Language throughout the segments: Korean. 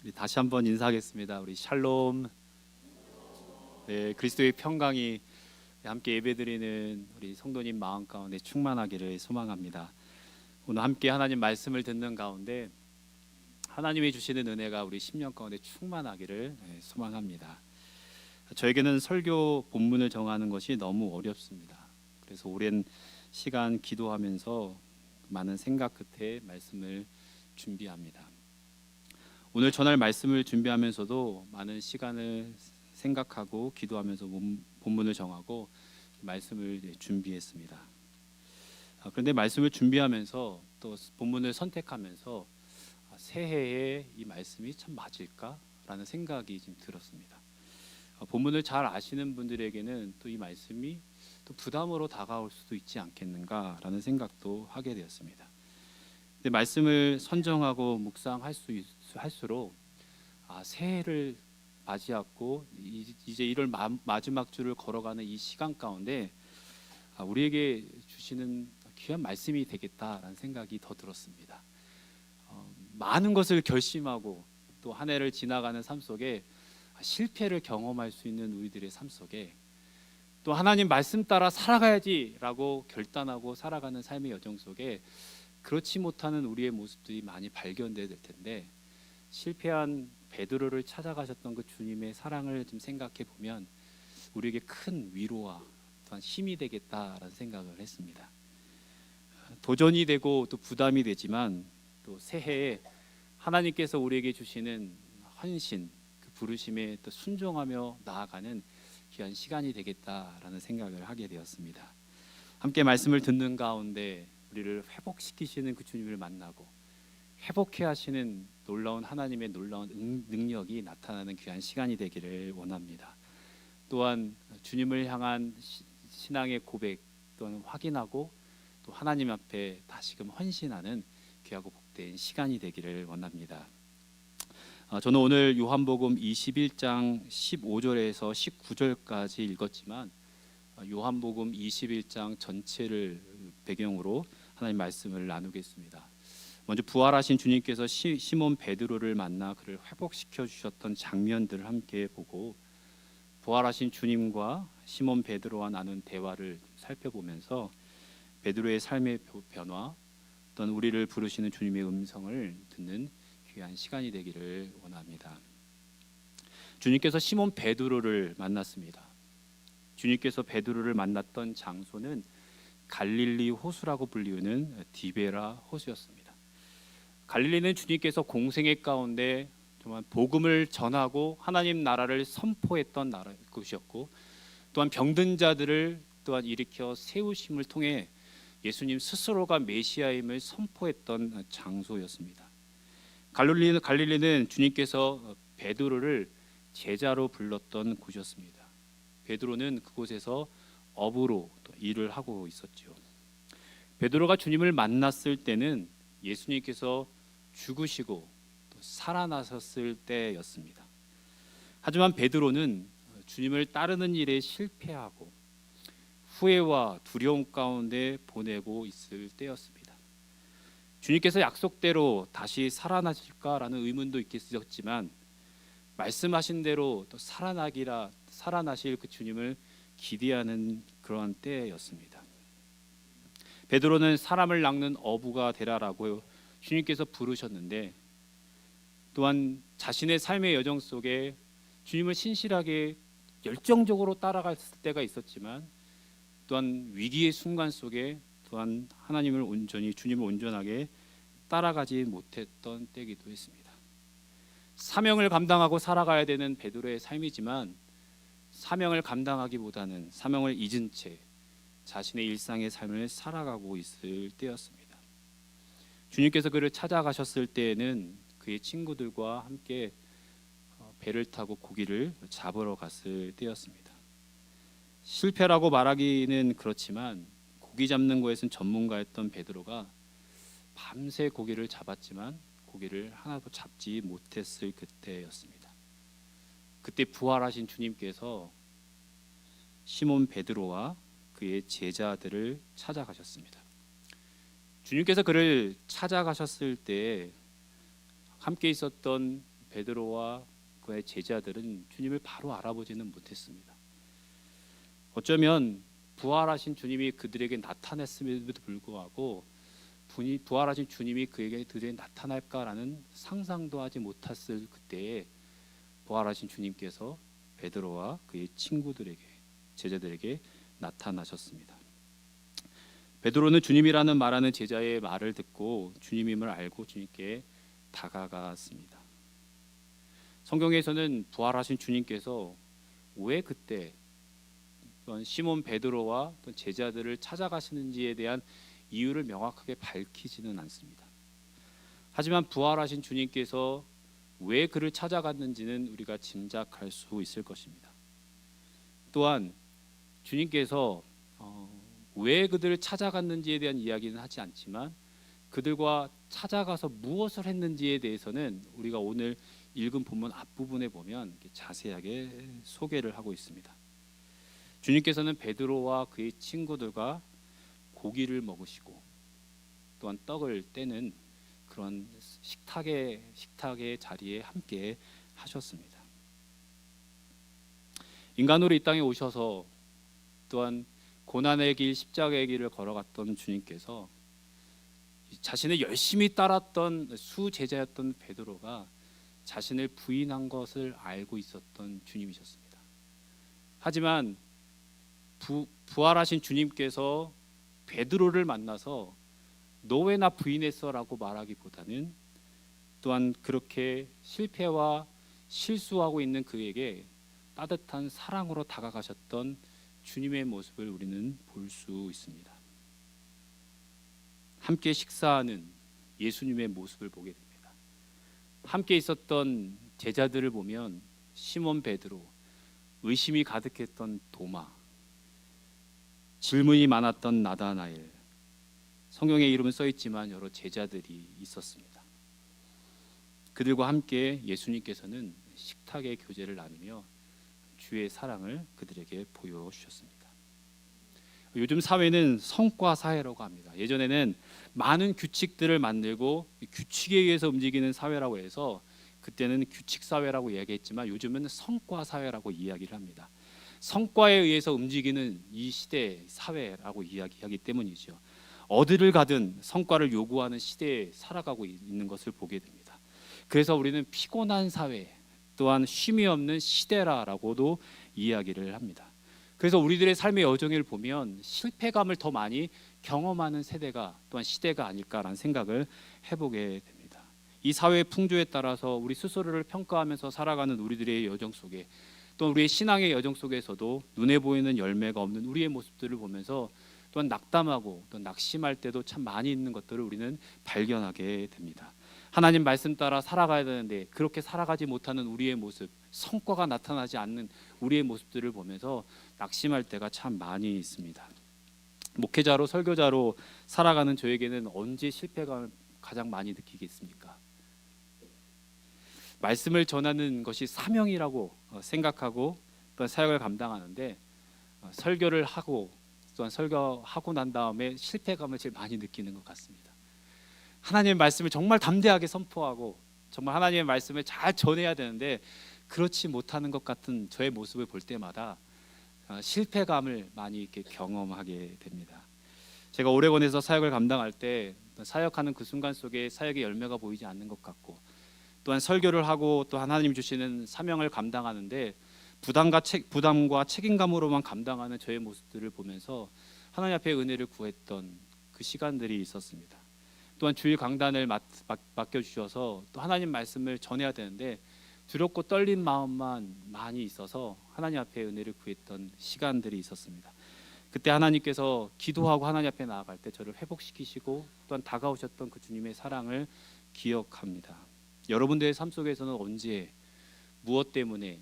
우리 다시 한번 인사하겠습니다. 우리 샬롬. 네, 그리스도의 평강이 함께 예배드리는 우리 성도님 마음 가운데 충만하기를 소망합니다. 오늘 함께 하나님 말씀을 듣는 가운데 하나님이 주시는 은혜가 우리 심령 가운데 충만하기를 소망합니다. 저에게는 설교 본문을 정하는 것이 너무 어렵습니다. 그래서 오랜 시간 기도하면서 많은 생각 끝에 말씀을 준비합니다. 오늘 전할 말씀을 준비하면서도 많은 시간을 생각하고 기도하면서 본문을 정하고 말씀을 준비했습니다. 그런데 말씀을 준비하면서 또 본문을 선택하면서 새해에 이 말씀이 참 맞을까라는 생각이 좀 들었습니다. 본문을 잘 아시는 분들에게는 또 이 말씀이 또 부담으로 다가올 수도 있지 않겠는가라는 생각도 하게 되었습니다. 근데 말씀을 선정하고 묵상할수록 새해를 맞이하고 이제 1월 마지막 주를 걸어가는 이 시간 가운데 우리에게 주시는 귀한 말씀이 되겠다라는 생각이 더 들었습니다. 많은 것을 결심하고 또 한 해를 지나가는 삶 속에 실패를 경험할 수 있는 우리들의 삶 속에 또 하나님 말씀 따라 살아가야지라고 결단하고 살아가는 삶의 여정 속에 그렇지 못하는 우리의 모습들이 많이 발견될 텐데 실패한 베드로를 찾아가셨던 그 주님의 사랑을 좀 생각해 보면 우리에게 큰 위로와 또한 힘이 되겠다라는 생각을 했습니다. 도전이 되고 또 부담이 되지만 또 새해에 하나님께서 우리에게 주시는 헌신, 그 부르심에 또 순종하며 나아가는 귀한 시간이 되겠다라는 생각을 하게 되었습니다. 함께 말씀을 듣는 가운데 우리를 회복시키시는 그 주님을 만나고 회복해 하시는 놀라운 하나님의 놀라운 능력이 나타나는 귀한 시간이 되기를 원합니다. 또한 주님을 향한 신앙의 고백 또한 확인하고 또 하나님 앞에 다시금 헌신하는 귀하고 복된 시간이 되기를 원합니다. 저는 오늘 요한복음 21장 15절에서 19절까지 읽었지만 요한복음 21장 전체를 배경으로 하나님 말씀을 나누겠습니다. 먼저 부활하신 주님께서 시몬 베드로를 만나 그를 회복시켜 주셨던 장면들을 함께 보고 부활하신 주님과 시몬 베드로와 나눈 대화를 살펴보면서 베드로의 삶의 변화 또는 우리를 부르시는 주님의 음성을 듣는 귀한 시간이 되기를 원합니다. 주님께서 시몬 베드로를 만났습니다. 주님께서 베드로를 만났던 장소는 갈릴리 호수라고 불리우는 디베라 호수였습니다. 갈릴리는 주님께서 공생애 가운데 정말 복음을 전하고 하나님 나라를 선포했던 곳이었고 또한 병든 자들을 또한 일으켜 세우심을 통해 예수님 스스로가 메시아임을 선포했던 장소였습니다. 갈릴리는 주님께서 베드로를 제자로 불렀던 곳이었습니다. 베드로는 그곳에서 어부로 또 일을 하고 있었죠. 베드로가 주님을 만났을 때는 예수님께서 죽으시고 또 살아나셨을 때였습니다. 하지만 베드로는 주님을 따르는 일에 실패하고 후회와 두려움 가운데 보내고 있을 때였습니다. 주님께서 약속대로 다시 살아나실까라는 의문도 있겠지만 말씀하신 대로 또 살아나실 그 주님을 기대하는 그러한 때였습니다. 베드로는 사람을 낚는 어부가 되라라고 주님께서 부르셨는데 또한 자신의 삶의 여정 속에 주님을 신실하게 열정적으로 따라갈 때가 있었지만 또한 위기의 순간 속에 또한 주님을 온전하게 따라가지 못했던 때이기도 했습니다. 사명을 감당하고 살아가야 되는 베드로의 삶이지만 사명을 감당하기보다는 사명을 잊은 채 자신의 일상의 삶을 살아가고 있을 때였습니다. 주님께서 그를 찾아가셨을 때에는 그의 친구들과 함께 배를 타고 고기를 잡으러 갔을 때였습니다. 실패라고 말하기는 그렇지만 고기 잡는 것에는 전문가였던 베드로가 밤새 고기를 잡았지만 고기를 하나도 잡지 못했을 그때였습니다. 그때 부활하신 주님께서 시몬 베드로와 그의 제자들을 찾아가셨습니다. 주님께서 그를 찾아가셨을 때 함께 있었던 베드로와 그의 제자들은 주님을 바로 알아보지는 못했습니다. 어쩌면 부활하신 주님이 그들에게 나타났음에도 불구하고 부활하신 주님이 그들에게 나타날까라는 상상도 하지 못했을 그때에 부활하신 주님께서 베드로와 그의 친구들에게, 제자들에게 나타나셨습니다. 베드로는 주님이라는 말하는 제자의 말을 듣고 주님임을 알고 주님께 다가갔습니다. 성경에서는 부활하신 주님께서 왜 그때 시몬 베드로와 제자들을 찾아가시는지에 대한 이유를 명확하게 밝히지는 않습니다. 하지만 부활하신 주님께서 왜 그를 찾아갔는지는 우리가 짐작할 수 있을 것입니다. 또한 주님께서 왜 그들을 찾아갔는지에 대한 이야기는 하지 않지만 그들과 찾아가서 무엇을 했는지에 대해서는 우리가 오늘 읽은 본문 앞부분에 보면 자세하게 소개를 하고 있습니다. 주님께서는 베드로와 그의 친구들과 고기를 먹으시고 또한 떡을 떼는 그런 식탁의 자리에 함께 하셨습니다. 인간으로 이 땅에 오셔서 또한 고난의 길, 십자가의 길을 걸어갔던 주님께서 자신을 열심히 따랐던 수제자였던 베드로가 자신을 부인한 것을 알고 있었던 주님이셨습니다. 하지만 부활하신 주님께서 베드로를 만나서 너 왜 나 부인했어라고 말하기보다는 또한 그렇게 실패와 실수하고 있는 그에게 따뜻한 사랑으로 다가가셨던 주님의 모습을 우리는 볼 수 있습니다. 함께 식사하는 예수님의 모습을 보게 됩니다. 함께 있었던 제자들을 보면 시몬 베드로, 의심이 가득했던 도마, 질문이 많았던 나다나엘, 성경에 이름은 써 있지만 여러 제자들이 있었습니다. 그들과 함께 예수님께서는 식탁의 교제를 나누며 주의 사랑을 그들에게 보여주셨습니다. 요즘 사회는 성과 사회라고 합니다. 예전에는 많은 규칙들을 만들고 규칙에 의해서 움직이는 사회라고 해서 그때는 규칙 사회라고 이야기했지만 요즘은 성과 사회라고 이야기를 합니다. 성과에 의해서 움직이는 이 시대 사회라고 이야기하기 때문이죠. 어디를 가든 성과를 요구하는 시대에 살아가고 있는 것을 보게 됩니다. 그래서 우리는 피곤한 사회 또한 쉼이 없는 시대라고도 이야기를 합니다. 그래서 우리들의 삶의 여정을 보면 실패감을 더 많이 경험하는 세대가 또한 시대가 아닐까라는 생각을 해보게 됩니다. 이 사회의 풍조에 따라서 우리 스스로를 평가하면서 살아가는 우리들의 여정 속에 또 우리의 신앙의 여정 속에서도 눈에 보이는 열매가 없는 우리의 모습들을 보면서 또한 낙담하고 또 낙심할 때도 참 많이 있는 것들을 우리는 발견하게 됩니다. 하나님 말씀 따라 살아가야 되는데 그렇게 살아가지 못하는 우리의 모습, 성과가 나타나지 않는 우리의 모습들을 보면서 낙심할 때가 참 많이 있습니다. 목회자로 설교자로 살아가는 저에게는 언제 실패감을 가장 많이 느끼겠습니까? 말씀을 전하는 것이 사명이라고 생각하고 또한 사역을 감당하는데 설교를 하고 또한 설교하고 난 다음에 실패감을 제일 많이 느끼는 것 같습니다. 하나님의 말씀을 정말 담대하게 선포하고 정말 하나님의 말씀을 잘 전해야 되는데 그렇지 못하는 것 같은 저의 모습을 볼 때마다 실패감을 많이 이렇게 경험하게 됩니다. 제가 오레곤에서 사역을 감당할 때 사역하는 그 순간 속에 사역의 열매가 보이지 않는 것 같고 또한 설교를 하고 또 하나님 주시는 사명을 감당하는데 부담과 책임감으로만 감당하는 저의 모습들을 보면서 하나님 앞에 은혜를 구했던 그 시간들이 있었습니다. 또한 주일 강단을 맡겨주셔서 또 하나님 말씀을 전해야 되는데 두렵고 떨린 마음만 많이 있어서 하나님 앞에 은혜를 구했던 시간들이 있었습니다. 그때 하나님께서 기도하고 하나님 앞에 나아갈 때 저를 회복시키시고 또한 다가오셨던 그 주님의 사랑을 기억합니다. 여러분들의 삶 속에서는 언제 무엇 때문에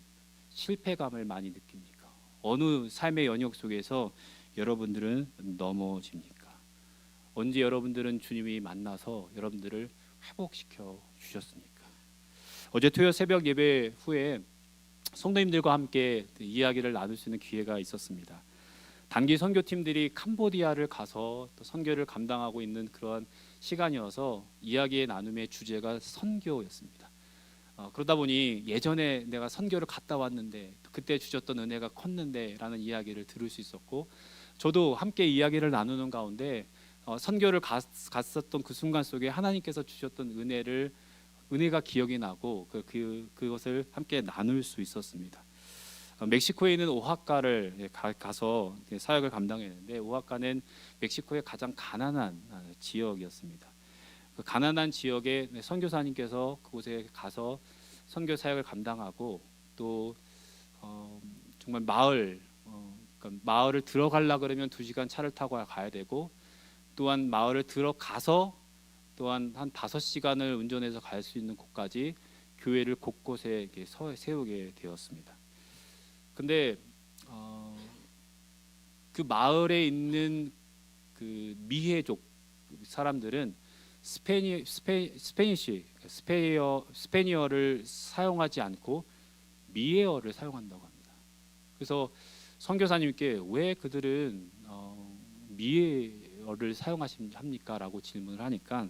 실패감을 많이 느낍니까? 어느 삶의 연역 속에서 여러분들은 넘어집니까? 언제 여러분들은 주님이 만나서 여러분들을 회복시켜 주셨습니까? 어제 토요 새벽 예배 후에 성도님들과 함께 이야기를 나눌 수 있는 기회가 있었습니다. 단기 선교팀들이 캄보디아를 가서 또 선교를 감당하고 있는 그런 시간이어서 이야기의 나눔의 주제가 선교였습니다. 그러다 보니 예전에 내가 선교를 갔다 왔는데 그때 주셨던 은혜가 컸는데라는 이야기를 들을 수 있었고, 저도 함께 이야기를 나누는 가운데 선교를 갔었던 그 순간 속에 하나님께서 주셨던 은혜가 기억이 나고 그것을 함께 나눌 수 있었습니다. 멕시코에 있는 오하카를 가서 사역을 감당했는데, 오하카는 멕시코의 가장 가난한 지역이었습니다. 그 가난한 지역에 선교사님께서 그곳에 가서 선교 사역을 감당하고, 또 정말 그러니까 마을을 들어가려 그러면 2시간 차를 타고 가야 되고, 또한 마을을 들어가서 또한 한 5시간을 운전해서 갈 수 있는 곳까지 교회를 곳곳에 이렇게 세우게 되었습니다. 근데 그 마을에 있는 그 미해족 사람들은 스페니어를 사용하지 않고 미해어를 사용한다고 합니다. 그래서 선교사님께 왜 그들은 미해어를 사용합니까? 라고 질문을 하니까,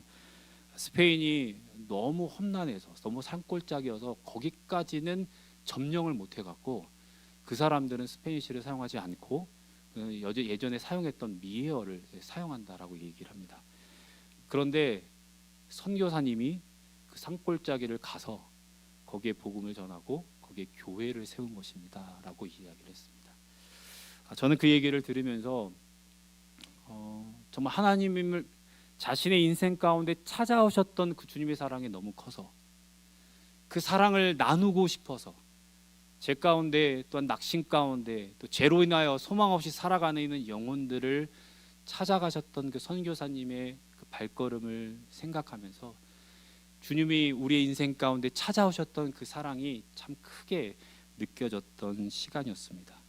스페인이 너무 험난해서 너무 산골짜기여서 거기까지는 점령을 못 해갖고 그 사람들은 스페니쉬를 사용하지 않고 예전에 사용했던 미해어를 사용한다라고 얘기를 합니다. 그런데 선교사님이 그 산골짜기를 가서 거기에 복음을 전하고 거기에 교회를 세운 것입니다라고 이야기를 했습니다. 저는 그 얘기를 들으면서 정말 하나님을 자신의 인생 가운데 찾아오셨던 그 주님의 사랑이 너무 커서 그 사랑을 나누고 싶어서, 제 가운데 또한 낙심 가운데 또 죄로 인하여 소망 없이 살아가는 있는 영혼들을 찾아가셨던 그 선교사님의 그 발걸음을 생각하면서 주님이 우리의 인생 가운데 찾아오셨던 그 사랑이 참 크게 느껴졌던 시간이었습니다.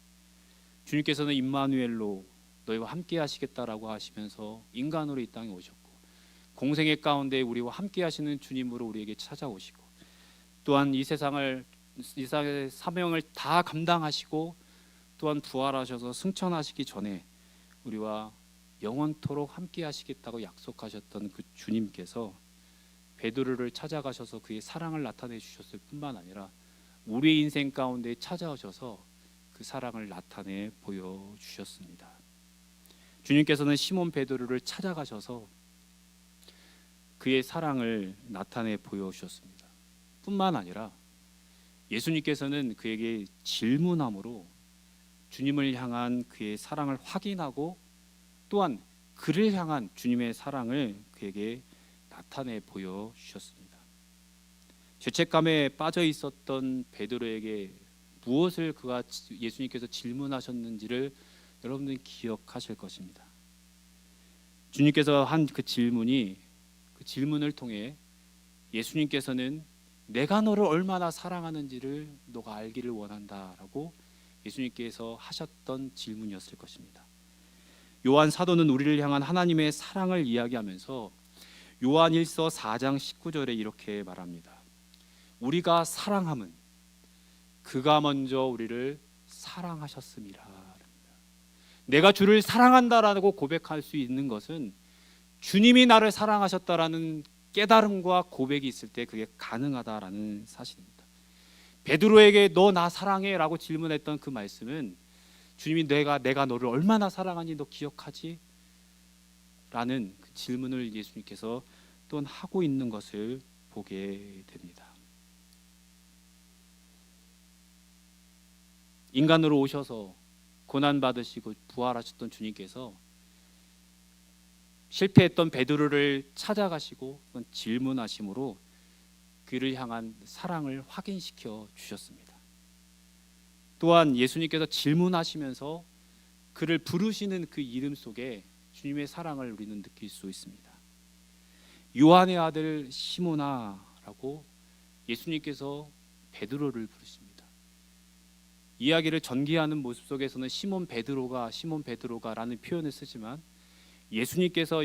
주님께서는 임마누엘로 너희와 함께 하시겠다라고 하시면서 인간으로 이 땅에 오셨고, 공생의 가운데 우리와 함께 하시는 주님으로 우리에게 찾아오시고, 또한 이 세상의 사명을 다 감당하시고 또한 부활하셔서 승천하시기 전에 우리와 영원토록 함께 하시겠다고 약속하셨던 그 주님께서 베드로를 찾아가셔서 그의 사랑을 나타내 주셨을 뿐만 아니라 우리의 인생 가운데 찾아오셔서 그 사랑을 나타내 보여주셨습니다. 주님께서는 시몬 베드로를 찾아가셔서 그의 사랑을 나타내 보여주셨습니다. 뿐만 아니라 예수님께서는 그에게 질문함으로 주님을 향한 그의 사랑을 확인하고, 또한 그를 향한 주님의 사랑을 그에게 나타내 보여주셨습니다. 죄책감에 빠져 있었던 베드로에게 무엇을 예수님께서 질문하셨는지를 여러분들이 기억하실 것입니다. 주님께서 한 그 질문을 통해 예수님께서는 내가 너를 얼마나 사랑하는지를 너가 알기를 원한다라고 예수님께서 하셨던 질문이었을 것입니다. 요한 사도는 우리를 향한 하나님의 사랑을 이야기하면서 요한 1서 4장 19절에 이렇게 말합니다. 우리가 사랑함은 그가 먼저 우리를 사랑하셨음이라. 내가 주를 사랑한다라고 고백할 수 있는 것은 주님이 나를 사랑하셨다라는 깨달음과 고백이 있을 때 그게 가능하다라는 사실입니다. 베드로에게 너 나 사랑해? 라고 질문했던 그 말씀은 주님이 내가 너를 얼마나 사랑하니 너 기억하지? 라는 그 질문을 예수님께서 또 하고 있는 것을 보게 됩니다. 인간으로 오셔서 고난받으시고 부활하셨던 주님께서 실패했던 베드로를 찾아가시고 질문하심으로 그를 향한 사랑을 확인시켜 주셨습니다. 또한 예수님께서 질문하시면서 그를 부르시는 그 이름 속에 주님의 사랑을 우리는 느낄 수 있습니다. 요한의 아들 시몬아라고 예수님께서 베드로를 부르십니다. 이야기를 전개하는 모습 속에서는 시몬 베드로가라는 표현을 쓰지만, 예수님께서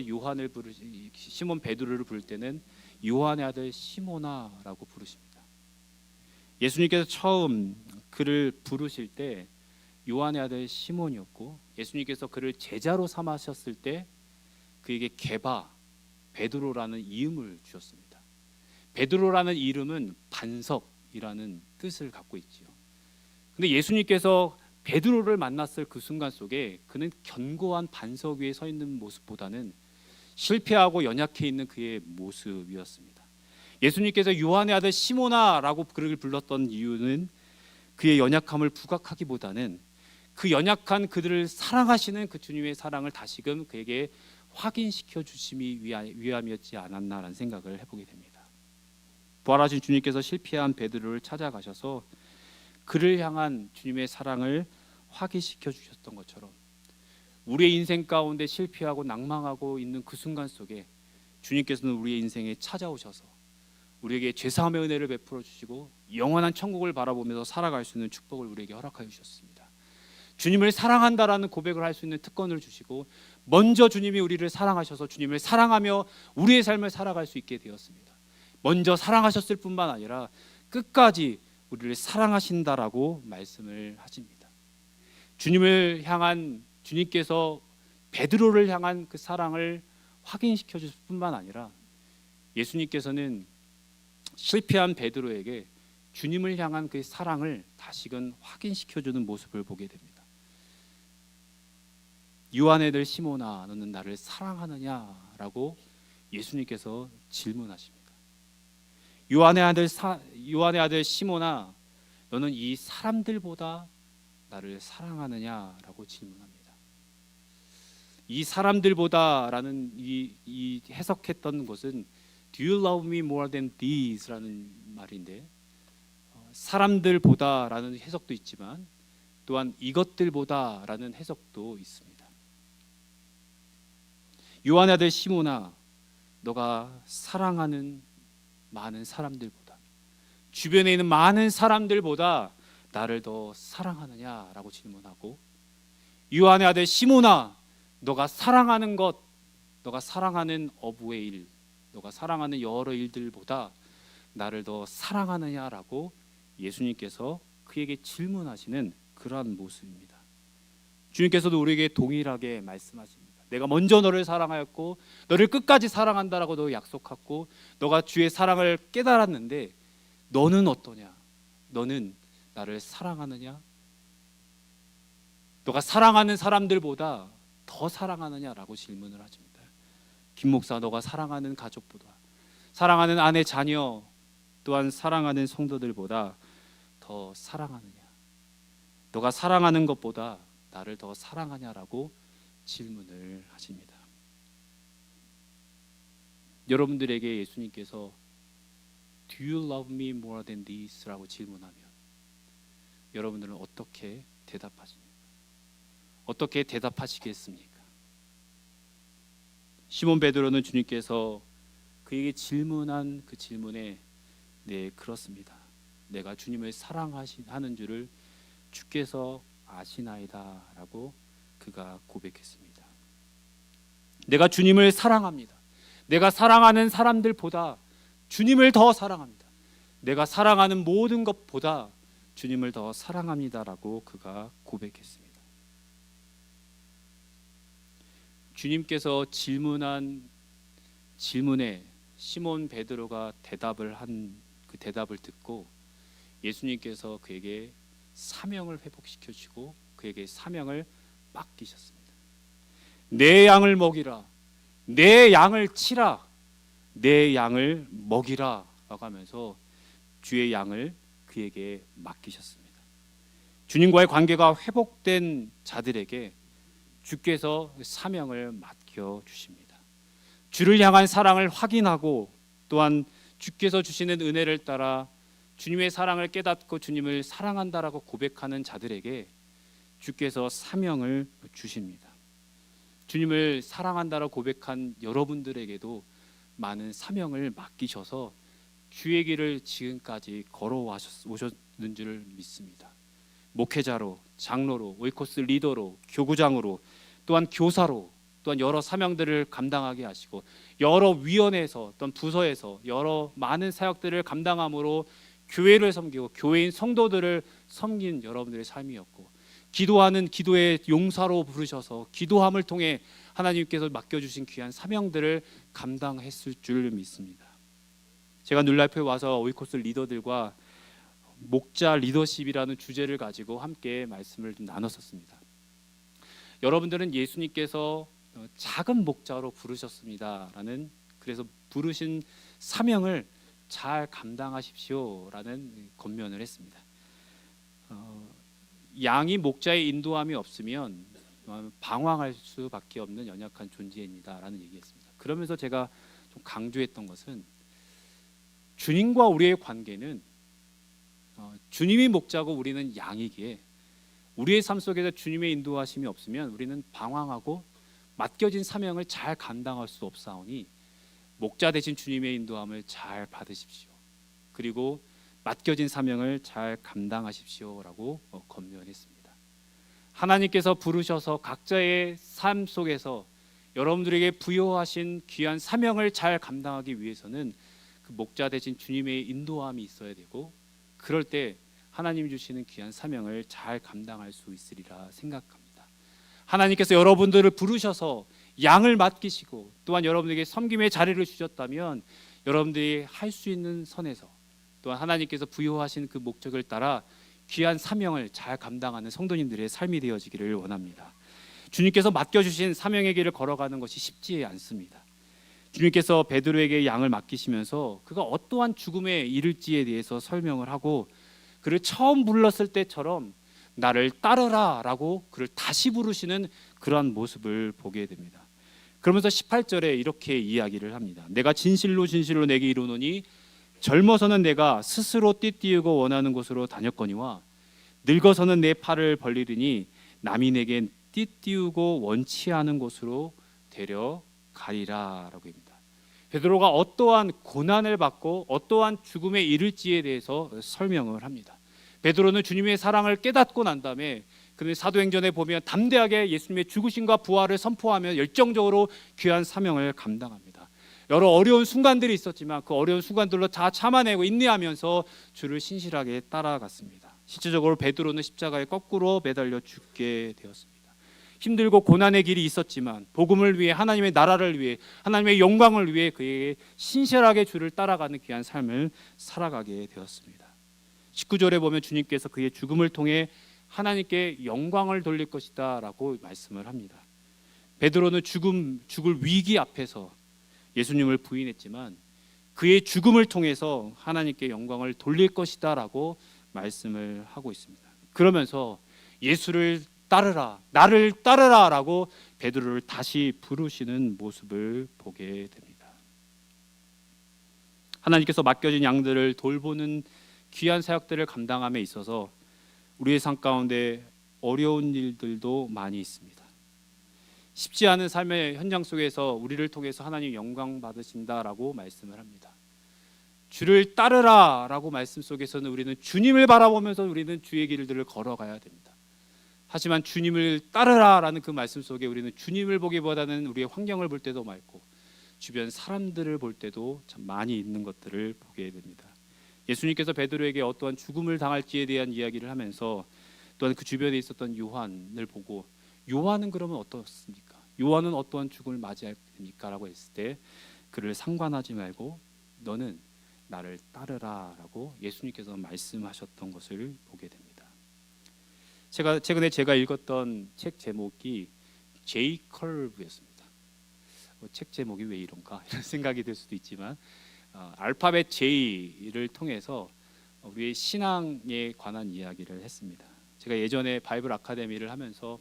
시몬 베드로를 부를 때는 요한의 아들 시몬아라고 부르십니다. 예수님께서 처음 그를 부르실 때 요한의 아들 시몬이었고, 예수님께서 그를 제자로 삼으셨을 때 그에게 게바, 베드로라는 이름을 주셨습니다. 베드로라는 이름은 반석이라는 뜻을 갖고 있지요. 근데 예수님께서 베드로를 만났을 그 순간 속에 그는 견고한 반석 위에 서 있는 모습보다는 실패하고 연약해 있는 그의 모습이었습니다. 예수님께서 요한의 아들 시모나라고 그를 불렀던 이유는 그의 연약함을 부각하기보다는 그 연약한 그들을 사랑하시는 그 주님의 사랑을 다시금 그에게 확인시켜 주심이 위함이었지 않았나라는 생각을 해보게 됩니다. 부활하신 주님께서 실패한 베드로를 찾아가셔서 그를 향한 주님의 사랑을 확인시켜 주셨던 것처럼 우리의 인생 가운데 실패하고 낭망하고 있는 그 순간 속에 주님께서는 우리의 인생에 찾아오셔서 우리에게 죄사함의 은혜를 베풀어 주시고 영원한 천국을 바라보면서 살아갈 수 있는 축복을 우리에게 허락하여 주셨습니다. 주님을 사랑한다라는 고백을 할 수 있는 특권을 주시고 먼저 주님이 우리를 사랑하셔서 주님을 사랑하며 우리의 삶을 살아갈 수 있게 되었습니다. 먼저 사랑하셨을 뿐만 아니라 끝까지 우리를 사랑하신다라고 말씀을 하십니다. 주님을 향한 주님께서 베드로를 향한 그 사랑을 확인시켜 주실 뿐만 아니라 예수님께서는 실패한 베드로에게 주님을 향한 그 사랑을 다시금 확인시켜 주는 모습을 보게 됩니다. 요한의 아들 시모나 너는 나를 사랑하느냐라고 예수님께서 질문하십니다. 요한의 아들 시모나 너는 이 사람들보다 나를 사랑하느냐라고 질문합니다. 이 사람들보다라는 이 해석했던 것은 Do you love me more than these라는 말인데 사람들보다라는 해석도 있지만 또한 이것들보다라는 해석도 있습니다. 요한의 아들 시모나 너가 사랑하는 많은 사람들보다 주변에 있는 많은 사람들보다 나를 더 사랑하느냐라고 질문하고 요한의 아들 시모나 너가 사랑하는 것 너가 사랑하는 어부의 일 너가 사랑하는 여러 일들보다 나를 더 사랑하느냐라고 예수님께서 그에게 질문하시는 그러한 모습입니다. 주님께서도 우리에게 동일하게 말씀하십니다. 내가 먼저 너를 사랑하였고 너를 끝까지 사랑한다라고 너 약속했고 너가 주의 사랑을 깨달았는데 너는 어떠냐? 너는 나를 사랑하느냐? 너가 사랑하는 사람들보다 더 사랑하느냐라고 질문을 하십니다. 김 목사 너가 사랑하는 가족보다 사랑하는 아내 자녀 또한 사랑하는 성도들보다 더 사랑하느냐? 너가 사랑하는 것보다 나를 더 사랑하냐라고 질문을 하십니다. 여러분들에게 예수님께서 Do you love me more than this? 라고 질문하면 여러분들은 어떻게 대답하십니까? 어떻게 대답하시겠습니까? 시몬 베드로는 주님께서 그에게 질문한 그 질문에 네 그렇습니다. 내가 주님을 사랑하는 줄을 주께서 아시나이다 라고 그가 고백했습니다. 내가 주님을 사랑합니다. 내가 사랑하는 사람들보다 주님을 더 사랑합니다. 내가 사랑하는 모든 것보다 주님을 더 사랑합니다라고 그가 고백했습니다. 주님께서 질문한 질문에 시몬 베드로가 대답을 한 그 대답을 듣고 예수님께서 그에게 사명을 회복시켜 주시고 그에게 사명을 맡기셨습니다. 내 양을 먹이라, 내 양을 치라, 내 양을 먹이라 라고 하면서 주의 양을 그에게 맡기셨습니다. 주님과의 관계가 회복된 자들에게 주께서 사명을 맡겨주십니다. 주를 향한 사랑을 확인하고 또한 주께서 주시는 은혜를 따라 주님의 사랑을 깨닫고 주님을 사랑한다라고 고백하는 자들에게 주께서 사명을 주십니다. 주님을 사랑한다라고 고백한 여러분들에게도 많은 사명을 맡기셔서 주의 길을 지금까지 걸어오셨는 줄 믿습니다. 목회자로, 장로로, 오이코스 리더로, 교구장으로, 또한 교사로, 또한 여러 사명들을 감당하게 하시고 여러 위원회에서 또한 부서에서 여러 많은 사역들을 감당함으로 교회를 섬기고 교회인 성도들을 섬긴 여러분들의 삶이었고 기도하는 기도의 용사로 부르셔서 기도함을 통해 하나님께서 맡겨주신 귀한 사명들을 감당했을 줄 믿습니다. 제가 뉴라이프에 와서 오이코스 리더들과 목자 리더십이라는 주제를 가지고 함께 말씀을 좀 나눴었습니다. 여러분들은 예수님께서 작은 목자로 부르셨습니다라는, 그래서 부르신 사명을 잘 감당하십시오라는 권면을 했습니다. 양이 목자의 인도함이 없으면 방황할 수밖에 없는 연약한 존재입니다라는 얘기했습니다. 그러면서 제가 좀 강조했던 것은 주님과 우리의 관계는 주님이 목자고 우리는 양이기에 우리의 삶 속에서 주님의 인도하심이 없으면 우리는 방황하고 맡겨진 사명을 잘 감당할 수 없사오니 목자 되신 주님의 인도함을 잘 받으십시오. 그리고 맡겨진 사명을 잘 감당하십시오라고 권면했습니다. 하나님께서 부르셔서 각자의 삶 속에서 여러분들에게 부여하신 귀한 사명을 잘 감당하기 위해서는 그 목자 되신 주님의 인도함이 있어야 되고, 그럴 때 하나님이 주시는 귀한 사명을 잘 감당할 수 있으리라 생각합니다. 하나님께서 여러분들을 부르셔서 양을 맡기시고 또한 여러분에게 섬김의 자리를 주셨다면 여러분들이 할 수 있는 선에서 또한 하나님께서 부여하신 그 목적을 따라 귀한 사명을 잘 감당하는 성도님들의 삶이 되어지기를 원합니다. 주님께서 맡겨주신 사명의 길을 걸어가는 것이 쉽지 않습니다. 주님께서 베드로에게 양을 맡기시면서 그가 어떠한 죽음에 이를지에 대해서 설명을 하고, 그를 처음 불렀을 때처럼 나를 따르라 라고 그를 다시 부르시는 그러한 모습을 보게 됩니다. 그러면서 18절에 이렇게 이야기를 합니다. 내가 진실로 진실로 내게 이르노니 젊어서는 내가 스스로 띠띠우고 원하는 곳으로 다녔거니와 늙어서는 내 팔을 벌리리니 남이 내게 띠띠우고 원치 않은 곳으로 데려가리라 라고 합니다. 베드로가 어떠한 고난을 받고 어떠한 죽음에 이를지에 대해서 설명을 합니다. 베드로는 주님의 사랑을 깨닫고 난 다음에 그는 사도행전에 보면 담대하게 예수님의 죽으심과 부활을 선포하며 열정적으로 귀한 사명을 감당합니다. 여러 어려운 순간들이 있었지만 그 어려운 순간들로 다 참아내고 인내하면서 주를 신실하게 따라갔습니다. 실제적으로 베드로는 십자가에 거꾸로 매달려 죽게 되었습니다. 힘들고 고난의 길이 있었지만 복음을 위해, 하나님의 나라를 위해, 하나님의 영광을 위해 그에게 신실하게 주를 따라가는 귀한 삶을 살아가게 되었습니다. 19절에 보면 주님께서 그의 죽음을 통해 하나님께 영광을 돌릴 것이다 라고 말씀을 합니다. 베드로는 죽을 위기 앞에서 예수님을 부인했지만 그의 죽음을 통해서 하나님께 영광을 돌릴 것이다 라고 말씀을 하고 있습니다. 그러면서 예수를 따르라, 나를 따르라 라고 베드로를 다시 부르시는 모습을 보게 됩니다. 하나님께서 맡겨진 양들을 돌보는 귀한 사역들을 감당함에 있어서 우리의 삶 가운데 어려운 일들도 많이 있습니다. 쉽지 않은 삶의 현장 속에서 우리를 통해서 하나님 영광 받으신다라고 말씀을 합니다. 주를 따르라 라고 말씀 속에서는 우리는 주님을 바라보면서 우리는 주의 길들을 걸어가야 됩니다. 하지만 주님을 따르라 라는 그 말씀 속에 우리는 주님을 보기보다는 우리의 환경을 볼 때도 많고 주변 사람들을 볼 때도 참 많이 있는 것들을 보게 됩니다. 예수님께서 베드로에게 어떠한 죽음을 당할지에 대한 이야기를 하면서 또한 그 주변에 있었던 요한을 보고 요한은 그러면 어떻습니까? 요한은 어떠한 죽음을 맞이할 겁니까? 라고 했을 때 그를 상관하지 말고 너는 나를 따르라 라고 예수님께서 말씀하셨던 것을 보게 됩니다. 최근에 제가 읽었던 책 제목이 J 커브였습니다. 책 제목이 왜 이런가 이런 생각이 들 수도 있지만 알파벳 J를 통해서 우리의 신앙에 관한 이야기를 했습니다. 제가 예전에 바이블 아카데미를 하면서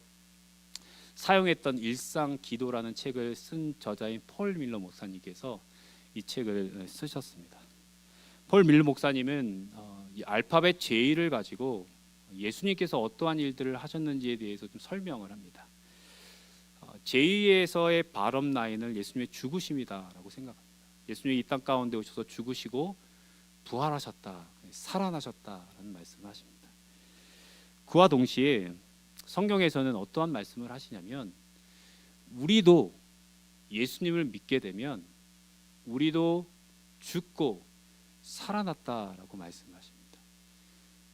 사용했던 일상 기도라는 책을 쓴 저자인 폴 밀러 목사님께서 이 책을 쓰셨습니다. 폴 밀러 목사님은 이 알파벳 J를 가지고 예수님께서 어떠한 일들을 하셨는지에 대해서 좀 설명을 합니다. J에서의 발업 라인을 예수님의 죽으심이다라고 생각합니다. 예수님이 이 땅 가운데 오셔서 죽으시고 부활하셨다, 살아나셨다라는 말씀을 하십니다. 그와 동시에 성경에서는 어떠한 말씀을 하시냐면 우리도 예수님을 믿게 되면 우리도 죽고 살아났다라고 말씀하십니다.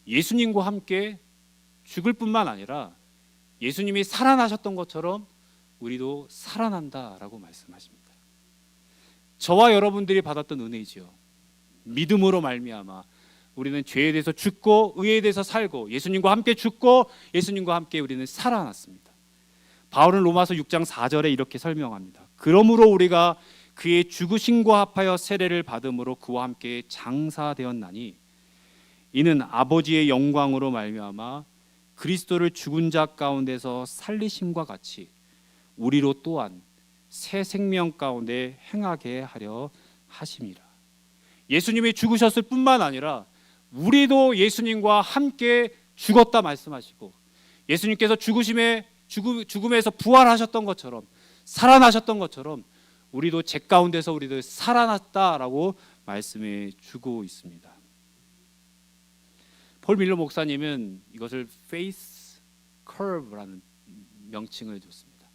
예수님과 함께 죽을 뿐만 아니라 예수님이 살아나셨던 것처럼 우리도 살아난다라고 말씀하십니다. 저와 여러분들이 받았던 은혜이죠. 믿음으로 말미암아 우리는 죄에 대해서 죽고 의에 대해서 살고 예수님과 함께 죽고 예수님과 함께 우리는 살아났습니다. 바울은 로마서 6장 4절에 이렇게 설명합니다. 그러므로 우리가 그의 죽으심과 합하여 세례를 받음으로 그와 함께 장사되었나니 이는 아버지의 영광으로 말미암아 그리스도를 죽은 자 가운데서 살리심과 같이 우리로 또한 새 생명 가운데 행하게 하려 하심이라. 예수님이 죽으셨을 뿐만 아니라 우리도 예수님과 함께 죽었다 말씀하시고 예수님께서 죽음에서 부활하셨던 것처럼 살아나셨던 것처럼 우리도 죄 가운데서 우리도 살아났다라고 말씀해 주고 있습니다. 폴 밀러 목사님은 이것을 페이스 커브라는 명칭을 줬습니다.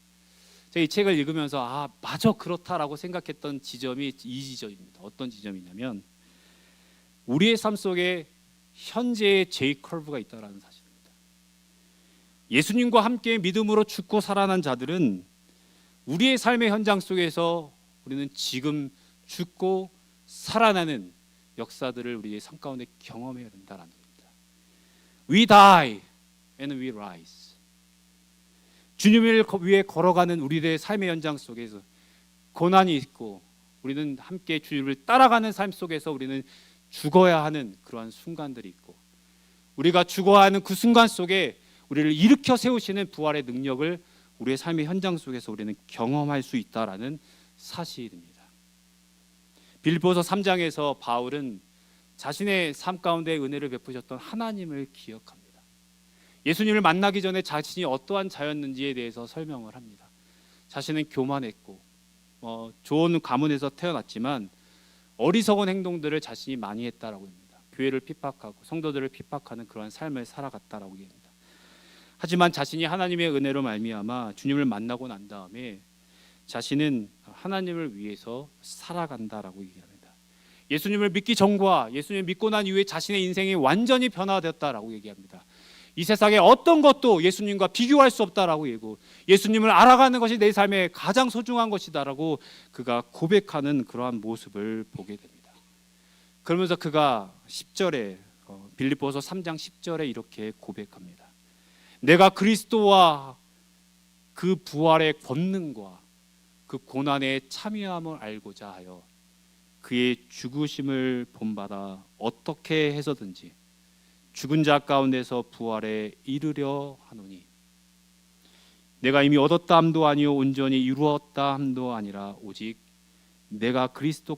제가 이 책을 읽으면서 맞아 그렇다라고 생각했던 지점이 이 지점입니다. 어떤 지점이냐면 우리의 삶 속에 현재의 J 커브가 있다라는 사실입니다. 예수님과 함께 믿음으로 죽고 살아난 자들은 우리의 삶의 현장 속에서 우리는 지금 죽고 살아나는 역사들을 우리의 삶 가운데 경험해야 된다는 겁니다. We die and we rise. 주님을 위해 걸어가는 우리들의 삶의 현장 속에서 고난이 있고 우리는 함께 주님을 따라가는 삶 속에서 우리는 죽어야 하는 그러한 순간들이 있고 우리가 죽어야 하는 그 순간 속에 우리를 일으켜 세우시는 부활의 능력을 우리의 삶의 현장 속에서 우리는 경험할 수 있다라는 사실입니다. 빌립보서 3장에서 바울은 자신의 삶 가운데 은혜를 베푸셨던 하나님을 기억합니다. 예수님을 만나기 전에 자신이 어떠한 자였는지에 대해서 설명을 합니다. 자신은 교만했고 좋은 가문에서 태어났지만 어리석은 행동들을 자신이 많이 했다라고 합니다. 교회를 핍박하고 성도들을 핍박하는 그러한 삶을 살아갔다라고 합니다. 하지만 자신이 하나님의 은혜로 말미암아 주님을 만나고 난 다음에 자신은 하나님을 위해서 살아간다라고 얘기합니다. 예수님을 믿기 전과 예수님을 믿고 난 이후에 자신의 인생이 완전히 변화되었다라고 얘기합니다. 이 세상에 어떤 것도 예수님과 비교할 수 없다라고 얘기하고 예수님을 알아가는 것이 내 삶에 가장 소중한 것이다라고 그가 고백하는 그러한 모습을 보게 됩니다. 그러면서 그가 10절에 빌립보서 3장 10절에 이렇게 고백합니다. 내가 그리스도와 그 부활의 권능과 그 고난의 참여함을 알고자 하여 그의 죽으심을 본받아 어떻게 해서든지 죽은 자 가운데서 부활에 이르려 하노니 내가 이미 얻었다 함도 아니요 온전히 이루었다 함도 아니라 오직 내가 그리스도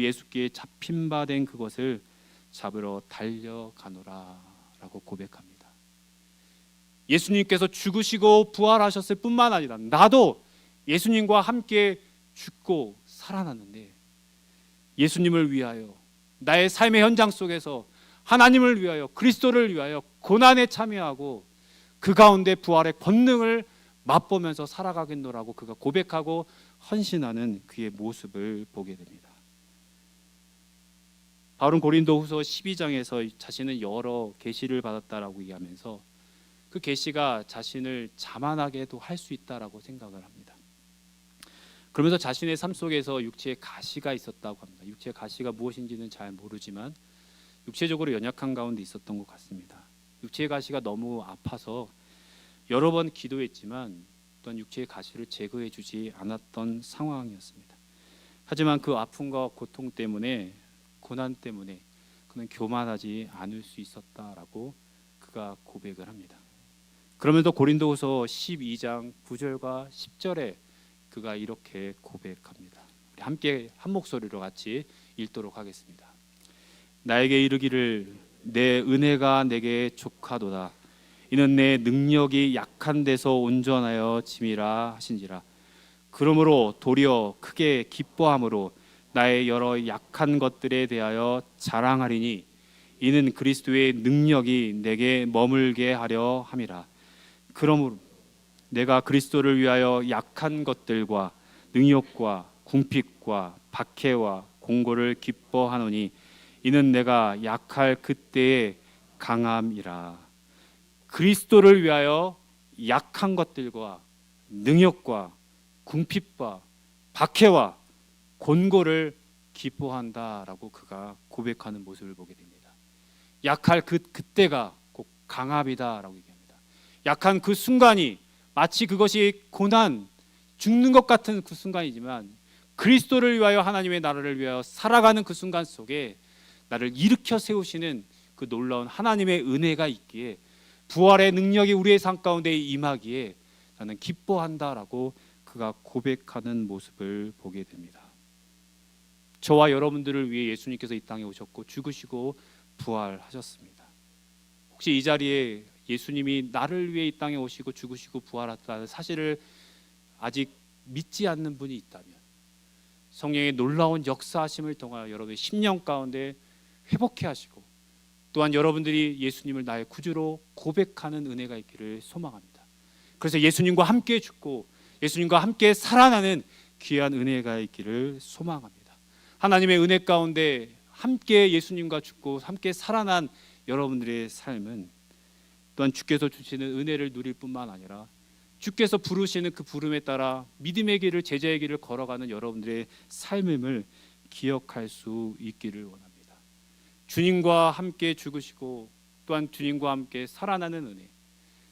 예수께 잡힌 바 된 그것을 잡으러 달려가노라 라고 고백합니다. 예수님께서 죽으시고 부활하셨을 뿐만 아니라 나도 예수님과 함께 죽고 살아났는데 예수님을 위하여 나의 삶의 현장 속에서 하나님을 위하여 그리스도를 위하여 고난에 참여하고 그 가운데 부활의 권능을 맛보면서 살아가겠노라고 그가 고백하고 헌신하는 그의 모습을 보게 됩니다. 바울은 고린도후서 12장에서 자신은 여러 계시를 받았다라고 얘기하면서 그 계시가 자신을 자만하게도 할 수 있다라고 생각을 합니다. 그러면서 자신의 삶 속에서 육체의 가시가 있었다고 합니다. 육체의 가시가 무엇인지는 잘 모르지만 육체적으로 연약한 가운데 있었던 것 같습니다. 육체의 가시가 너무 아파서 여러 번 기도했지만 어떤 육체의 가시를 제거해 주지 않았던 상황이었습니다. 하지만 그 아픔과 고통 때문에 고난 때문에 그는 교만하지 않을 수 있었다라고 그가 고백을 합니다. 그러면서 고린도후서 12장 9절과 10절에 그가 이렇게 고백합니다. 우리 함께 한 목소리로 같이 읽도록 하겠습니다. 나에게 이르기를 내 은혜가 내게 족하도다. 이는 내 능력이 약한 데서 온전하여 짐이라 하신지라. 그러므로 도리어 크게 기뻐함으로 나의 여러 약한 것들에 대하여 자랑하리니 이는 그리스도의 능력이 내게 머물게 하려 함이라. 그러므로 내가 그리스도를 위하여 약한 것들과 능욕과 궁핍과 박해와 공고를 기뻐하노니 이는 내가 약할 그때의 강함이라. 그리스도를 위하여 약한 것들과 능욕과 궁핍과 박해와 곤고를 기뻐한다라고 그가 고백하는 모습을 보게 됩니다. 약할 그때가 꼭 강압이다라고 얘기합니다. 약한 그 순간이 마치 그것이 고난, 죽는 것 같은 그 순간이지만 그리스도를 위하여 하나님의 나라를 위하여 살아가는 그 순간 속에 나를 일으켜 세우시는 그 놀라운 하나님의 은혜가 있기에 부활의 능력이 우리의 삶 가운데 임하기에 나는 기뻐한다라고 그가 고백하는 모습을 보게 됩니다. 저와 여러분들을 위해 예수님께서 이 땅에 오셨고 죽으시고 부활하셨습니다. 혹시 이 자리에 예수님이 나를 위해 이 땅에 오시고 죽으시고 부활했다는 사실을 아직 믿지 않는 분이 있다면 성령의 놀라운 역사하심을 통하여 여러분의 심령 가운데 회복해 하시고 또한 여러분들이 예수님을 나의 구주로 고백하는 은혜가 있기를 소망합니다. 그래서 예수님과 함께 죽고 예수님과 함께 살아나는 귀한 은혜가 있기를 소망합니다. 하나님의 은혜 가운데 함께 예수님과 죽고 함께 살아난 여러분들의 삶은 또한 주께서 주시는 은혜를 누릴 뿐만 아니라 주께서 부르시는 그 부름에 따라 믿음의 길을 제자의 길을 걸어가는 여러분들의 삶을 기억할 수 있기를 원합니다. 주님과 함께 죽으시고 또한 주님과 함께 살아나는 은혜,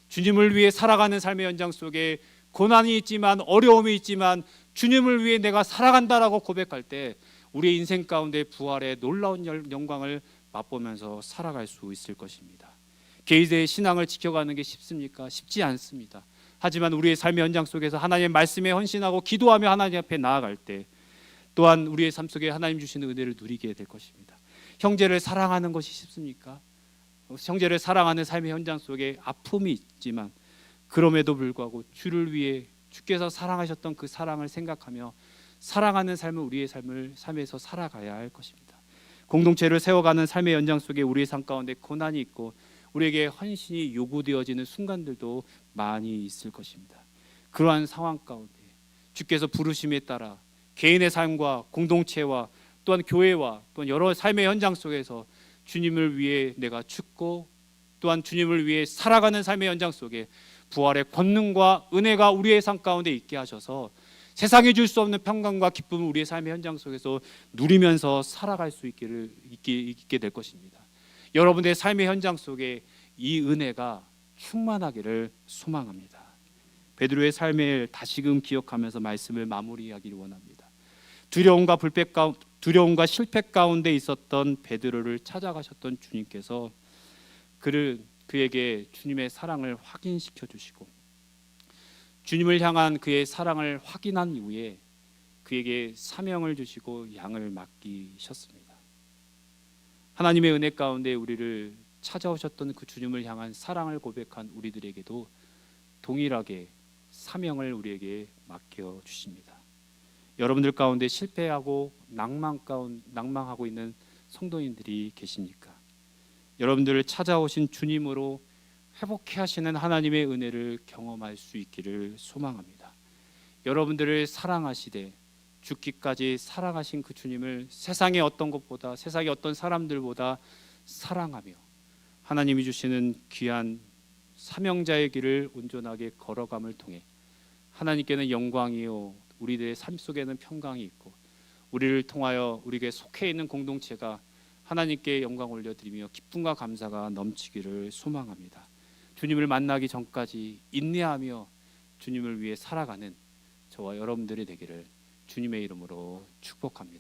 주님을 위해 살아가는 삶의 현장 속에 고난이 있지만 어려움이 있지만 주님을 위해 내가 살아간다라고 고백할 때 우리의 인생 가운데 부활의 놀라운 영광을 맛보면서 살아갈 수 있을 것입니다. 개인의 신앙을 지켜가는 게 쉽습니까? 쉽지 않습니다. 하지만 우리의 삶의 현장 속에서 하나님의 말씀에 헌신하고 기도하며 하나님 앞에 나아갈 때 또한 우리의 삶 속에 하나님 주시는 은혜를 누리게 될 것입니다. 형제를 사랑하는 것이 쉽습니까? 형제를 사랑하는 삶의 현장 속에 아픔이 있지만 그럼에도 불구하고 주를 위해 주께서 사랑하셨던 그 사랑을 생각하며 사랑하는 삶을 우리의 삶에서 살아가야 할 것입니다. 공동체를 세워가는 삶의 연장 속에 우리의 삶 가운데 고난이 있고 우리에게 헌신이 요구되어지는 순간들도 많이 있을 것입니다. 그러한 상황 가운데 주께서 부르심에 따라 개인의 삶과 공동체와 또한 교회와 또한 여러 삶의 현장 속에서 주님을 위해 내가 죽고 또한 주님을 위해 살아가는 삶의 현장 속에 부활의 권능과 은혜가 우리의 삶 가운데 있게 하셔서 세상에 줄 수 없는 평강과 기쁨을 우리의 삶의 현장 속에서 누리면서 살아갈 수 있게 될 것입니다. 여러분의 삶의 현장 속에 이 은혜가 충만하기를 소망합니다. 베드로의 삶을 다시금 기억하면서 말씀을 마무리하기를 원합니다. 두려움과 실패 가운데 있었던 베드로를 찾아가셨던 주님께서 그에게 주님의 사랑을 확인시켜 주시고 주님을 향한 그의 사랑을 확인한 이후에 그에게 사명을 주시고 양을 맡기셨습니다. 하나님의 은혜 가운데 우리를 찾아오셨던 그 주님을 향한 사랑을 고백한 우리들에게도 동일하게 사명을 우리에게 맡겨 주십니다. 여러분들 가운데 실패하고 낭망하고 있는 성도님들이 계십니까? 여러분들을 찾아오신 주님으로 회복해 하시는 하나님의 은혜를 경험할 수 있기를 소망합니다. 여러분들을 사랑하시되 죽기까지 사랑하신 그 주님을 세상의 어떤 것보다 세상의 어떤 사람들보다 사랑하며 하나님이 주시는 귀한 사명자의 길을 온전하게 걸어감을 통해 하나님께는 영광이요 우리들의 삶 속에는 평강이 있고 우리를 통하여 우리에게 속해 있는 공동체가 하나님께 영광 올려드리며 기쁨과 감사가 넘치기를 소망합니다. 주님을 만나기 전까지 인내하며 주님을 위해 살아가는 저와 여러분들이 되기를 주님의 이름으로 축복합니다.